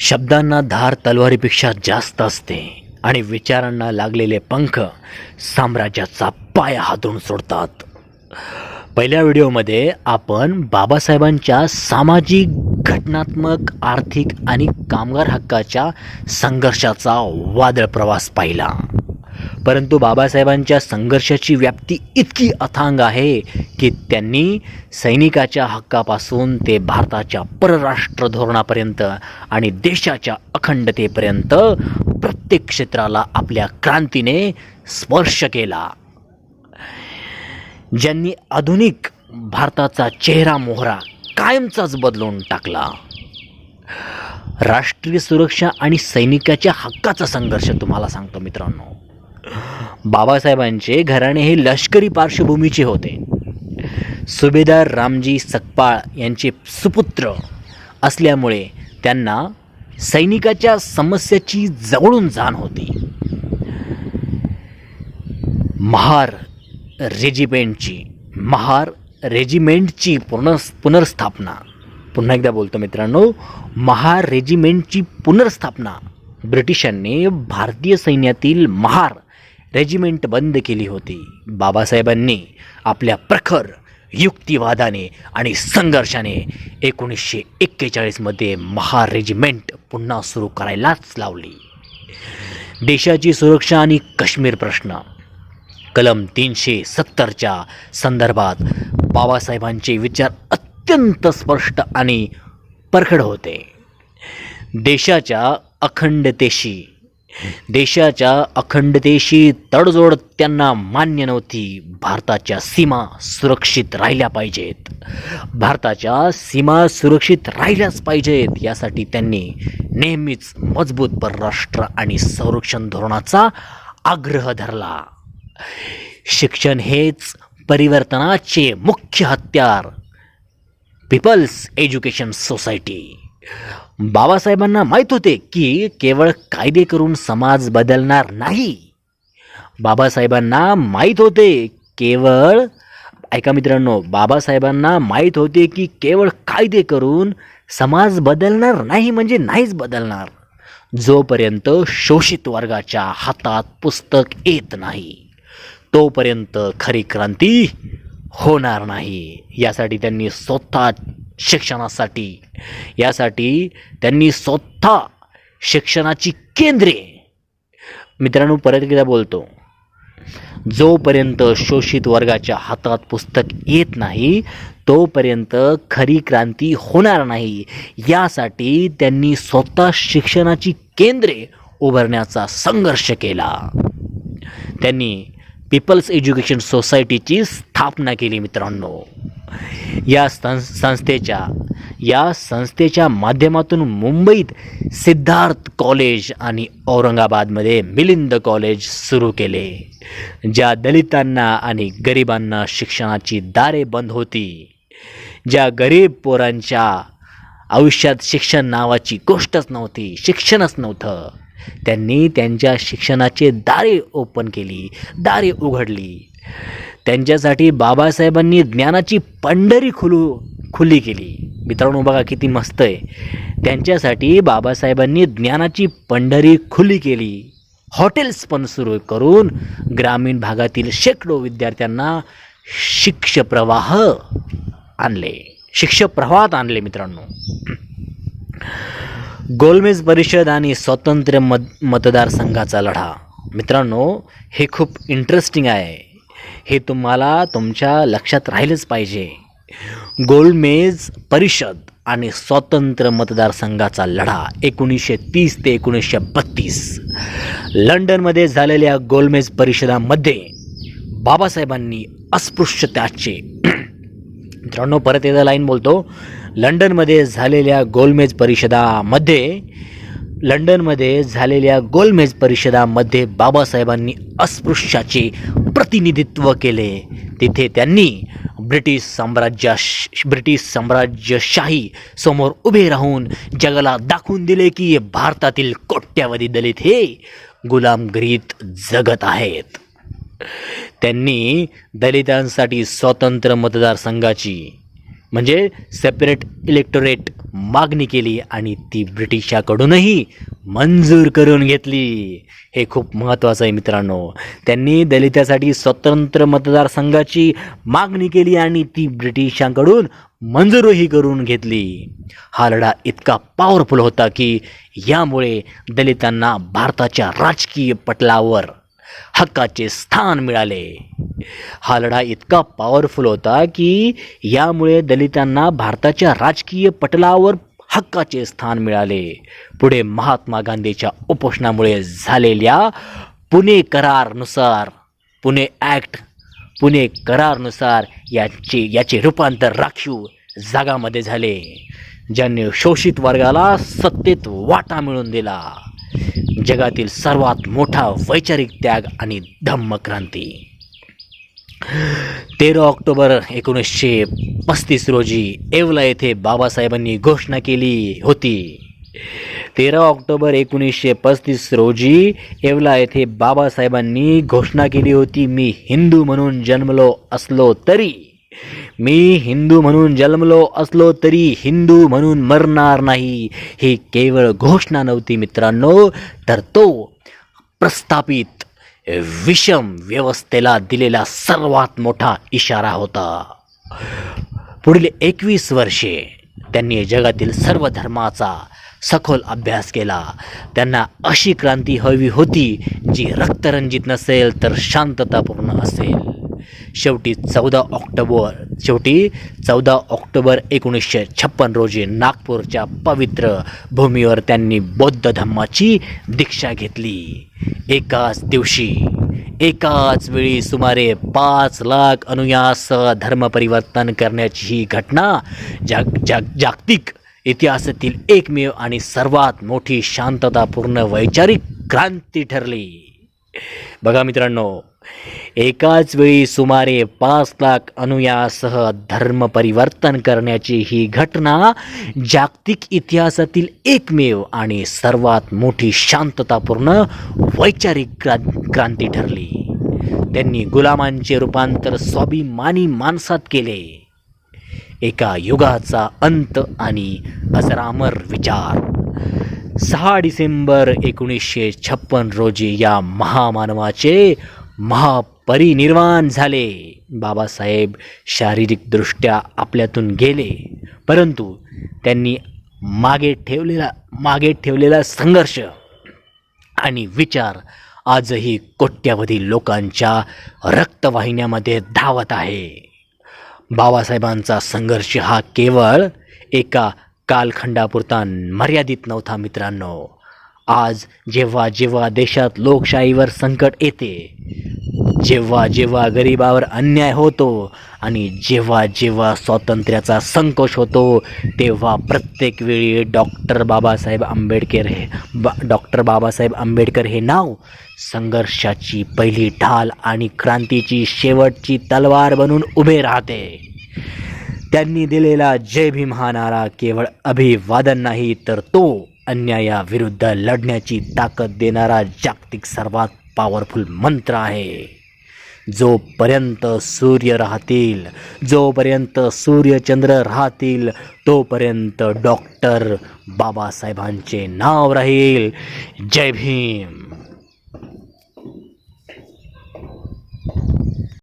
शब्दांना धार तलवारीपेक्षा जास्त असते आणि विचारांना लागलेले पंख साम्राज्याचा पाय हादरून सोडतात. पहिल्या व्हिडिओमध्ये आपण बाबासाहेबांच्या सामाजिक, घटनात्मक, आर्थिक आणि कामगार हक्काच्या संघर्षाचा वादळ प्रवास पाहिला. परंतु बाबासाहेबांच्या संघर्षाची व्याप्ती इतकी अथांग आहे की त्यांनी सैनिकाच्या हक्कापासून ते भारताच्या परराष्ट्र धोरणापर्यंत आणि देशाच्या अखंडतेपर्यंत प्रत्येक क्षेत्राला आपल्या क्रांतीने स्पर्श केला. ज्यांनी आधुनिक भारताचा चेहरा मोहरा कायमचाच बदलून टाकला. राष्ट्रीय सुरक्षा आणि सैनिकाच्या हक्काचा संघर्ष तुम्हाला सांगतो मित्रांनो. बाबासाहेबांचे घराणे हे लष्करी पार्श्वभूमीचे होते. सुभेदार रामजी सकपाळ यांचे सुपुत्र असल्यामुळे त्यांना सैनिकाच्या समस्याची जवळून जाण होती. महार रेजिमेंटची पुनर्स्थापना, पुन्हा एकदा बोलतो मित्रांनो, महार रेजिमेंटची पुनर्स्थापना ब्रिटिशांनी भारतीय सैन्यातील महार रेजिमेंट बंद केली होती. बाबासाहेबांनी आपल्या प्रखर युक्तिवादाने आणि संघर्षाने 1941 महार रेजिमेंट पुन्हा सुरू करायलाच लावली. देशाची सुरक्षा आणि काश्मीर प्रश्न, कलम 370च्या संदर्भात बाबासाहेबांचे विचार अत्यंत स्पष्ट आणि परखड होते. देशाच्या अखंडतेशी तडजोड त्यांना मान्य नव्हती. भारताच्या सीमा सुरक्षित राहिल्या पाहिजेत, राहिल्याच पाहिजेत. यासाठी त्यांनी नेहमीच मजबूत परराष्ट्र आणि संरक्षण धोरणाचा आग्रह धरला. शिक्षण हेच परिवर्तनाचे मुख्य हत्यार. People's education society. बाबासाहेबांना माहीत होते की केवळ कायदे करून समाज बदलणार नाही. बाबासाहेबांना माहीत होते की केवळ कायदे करून समाज बदलणार नाही म्हणजे नाहीच बदलणार. जोपर्यंत शोषित वर्गाच्या हातात पुस्तक येत नाही तोपर्यंत खरी क्रांती होणार नाही. यासाठी त्यांनी स्वतः शिक्षणाची केंद्रे, मित्रांनो परत एकदा बोलतो, जोपर्यंत शोषित वर्गाच्या हातात पुस्तक येत नाही तोपर्यंत खरी क्रांती होणार नाही. यासाठी त्यांनी स्वतः शिक्षणाची केंद्रे उभारण्याचा संघर्ष केला. त्यांनी पीपल्स एज्युकेशन सोसायटीची स्थापना केली. मित्रांनो, या संस्थेच्या माध्यमातून मुंबईत सिद्धार्थ कॉलेज आणि औरंगाबादमध्ये मिलिंद कॉलेज सुरू केले. ज्या दलितांना आणि गरिबांना शिक्षणाची दारे बंद होती, ज्या गरीब पोरांच्या आयुष्यात शिक्षण नावाची गोष्टच नव्हती, शिक्षणच नव्हतं, त्यांनी त्यांच्या शिक्षणाचे दारे उघडली. त्यांच्यासाठी बाबासाहेबांनी ज्ञानाची पंढरी खुली केली. मित्रांनो बघा किती मस्त आहे. त्यांच्यासाठी बाबासाहेबांनी ज्ञानाची पंढरी खुली केली. हॉटेल्स पण सुरू करून ग्रामीण भागातील शेकडो विद्यार्थ्यांना शिक्षप्रवाहात आणले. मित्रांनो, गोलमेज परिषद आणि स्वतंत्र मतदारसंघाचा लढा. मित्रांनो, हे खूप इंटरेस्टिंग आहे. हे तुम्हाला तुमच्या लक्षात राहिलंच पाहिजे. गोलमेज परिषद आणि स्वतंत्र मतदारसंघाचा लढा 1930 ते 1932 लंडनमध्ये झालेल्या गोलमेज परिषदामध्ये बाबासाहेबांनी अस्पृश्यतेचे मित्रांनो परत एकदा लाईन बोलतो. लंडनमध्ये झालेल्या गोलमेज परिषदामध्ये बाबासाहेबांनी अस्पृश्याचे प्रतिनिधित्व केले. तिथे त्यांनी ब्रिटिश साम्राज्यशाही समोर उभे राहून जगाला दाखवून दिले की भारतातील कोट्यावधी दलित हे गुलामगिरीत जगत आहेत. त्यांनी दलितांसाठी स्वतंत्र मतदारसंघाची म्हणजे सेपरेट इलेक्टोरेट मागणी केली आणि ती ब्रिटिशाकडूनही मंजूर करून घेतली. हे खूप महत्त्वाचं आहे मित्रांनो. त्यांनी दलितासाठी स्वतंत्र मतदारसंघाची मागणी केली आणि ती ब्रिटिशांकडून मंजूरही करून घेतली. हा लढा इतका पॉवरफुल होता की यामुळे दलितांना भारताच्या राजकीय पटलावर हक्काचे स्थान मिळाले. हा लढा इतका पॉवरफुल होता की यामुळे दलितांना भारताच्या राजकीय पटलावर हक्काचे स्थान मिळाले. पुढे महात्मा गांधीच्या उपोषणामुळे झालेल्या पुणे करारानुसार याचे रूपांतर राखीव जागामध्ये झाले, ज्यांनी शोषित वर्गाला सत्तेत वाटा मिळवून दिला. जगातील सर्वात मोठा वैचारिक त्याग आणि धम्मक्रांती. 13 ऑक्टोबर 1935 रोजी येवला येथे बाबासाहेबांनी घोषणा केली होती. 13 ऑक्टोबर 1935 रोजी येवला येथे बाबासाहेबांनी घोषणा केली होती, मी हिंदू म्हणून जन्मलो असलो तरी हिंदू म्हणून मरणार नाही. ही केवळ घोषणा नव्हती मित्रांनो, तर तो प्रस्थापित विषम व्यवस्थेला दिलेला सर्वात मोठा इशारा होता. पुढील 21 वर्षे त्यांनी जगातील सर्व धर्माचा सखोल अभ्यास केला. त्यांना अशी क्रांती हवी होती जी रक्तरंजित नसेल तर शांततापूर्ण असेल. शेवटी 14 ऑक्टोबर 1956 रोजी नागपूरच्या पवित्र भूमीवर त्यांनी बौद्ध धम्माची दीक्षा घेतली. एकाच वेळी सुमारे 5 लाख अनुयायांसह धर्म परिवर्तन करण्याची ही घटना जागतिक इतिहासातील एकमेव आणि सर्वात मोठी शांततापूर्ण वैचारिक क्रांती ठरली. बघा मित्रांनो, एकाच वेळी सुमारे 5 लाख अनुयायांसह धर्म परिवर्तन करण्याची ही घटना जागतिक इतिहासातील एकमेव आणि सर्वात मोठी शांततापूर्ण वैचारिक क्रांती ठरली. त्यांनी गुलामांचे रूपांतर स्वाभिमानी माणसात केले. एका युगाचा अंत आणि अजरामर विचार. 6 डिसेंबर 1956 रोजी या महामानवाचे महापरिनिर्वाण झाले. बाबासाहेब शारीरिकदृष्ट्या आपल्यातून गेले, परंतु त्यांनी मागे ठेवलेला संघर्ष आणि विचार आजही कोट्यावधी लोकांच्या रक्तवाहिन्यामध्ये धावत आहे. बाबासाहेबांचा संघर्ष हा केवळ एका कालखंडापुरता मर्यादित नव्हता मित्रांनो. आज जेव्हा देशात लोकशाहीवर संकट येते, जेव्हा गरिबावर अन्याय होतो आणि जेव्हा स्वातंत्र्याचा संकोच होतो, तेव्हा प्रत्येक वेळी डॉक्टर बाबासाहेब आंबेडकर हे नाव संघर्षाची पहिली ढाल आणि क्रांतीची शेवटची तलवार बनून उभे राहते. त्यांनी दिलेला जय भीम हा नारा केवळ अभिवादन नाही, तर तो अन्यायाविरुद्ध लढण्याची ताकद देणारा जागतिक सर्वात पॉवरफुल मंत्र आहे. जोपर्यंत सूर्यचंद्र राहतील तोपर्यंत डॉक्टर बाबासाहेबांचे नाव राहील. जय भीम.